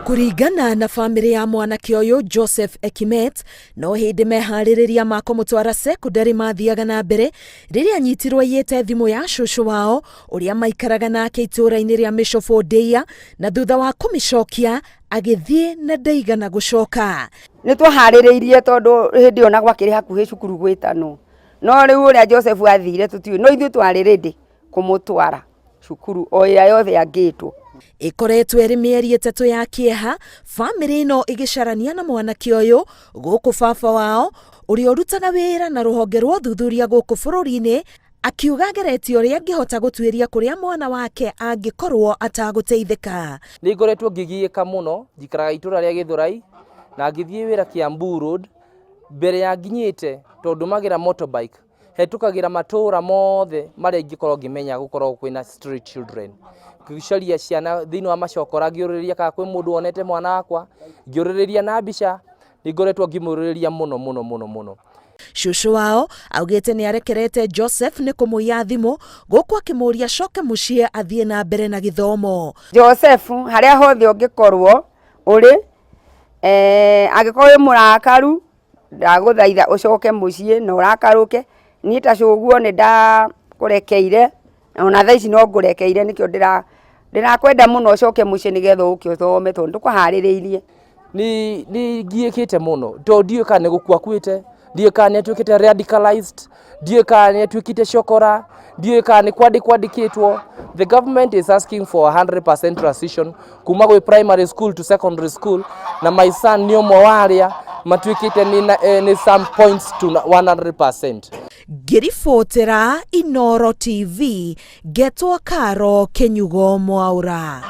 Kuringana na family ya mwanake uyu Joseph Ekimet, no hindi mehaririria ma kumutwara secondary mathiaga na mbere riria anyitirwo yete thimu ya shushu wao uria maikaraga nake itura-ini ria Mishofodia, na thutha wa kumicokia agithie na ndaigana gucoka. Ni twahaririirie tondu hindi ona gwakiri hakuhi cukuru gwitano, no riu uria Joseph athire tutiwe no ithu twari ready kumutwara cukuru o ya yothe angitwo. Ikoretwo eri mieri itatu ya kieha, family ino igicarania na mwanake uyu guku baba wao uria urutaga wira na ruhonge rwa uthuthuria guku bururi-ini, akiuga geretio ria angihota gutwiria kuria mwana wake angikorwo ataguteithika. Ni ngoretwo ngigiika muno njikaraga itura ria Githurai na ngithie wira Kiambu road mbere ya nginyite tondu magira motorbike hetukagira matura mothe maria ingikorwo ngimenya gukorwo kwina street children. Kisharia ciana thini wa macokora ngiuririria ka kwi mundu onete mwana wakwa, ngiuririria na mbica, ni ngoretwo ngimuririria muno. Shushu wao augite ni arekerete Joseph ni kumuia thimu guku akimuria coke mucie athie na mbere na githomo. Joseph haria hothe ungikorwo uri agikorwo murakaru ndaguthaitha ucoke mucie na urakaruke, ni ta cuguo ni ndakurekeire ona thaici no ngurekeire nikio ndirakwenda muno ucoke mucie nigetha ukithome tondu kuhaririirie. Ni ngiikite muno to ndiu kana gukua kwite, ndiu kana twikite radicalized, ndiu kana twikite shokora, ndiu kana kwandikitwo. The government is asking for 100% transition kuma gwe primary school to secondary school, na my son ni umwe waria matwikite ni some points to 100%. Giribotera Inooro TV, getwa Karo Kenyugo Mwaura.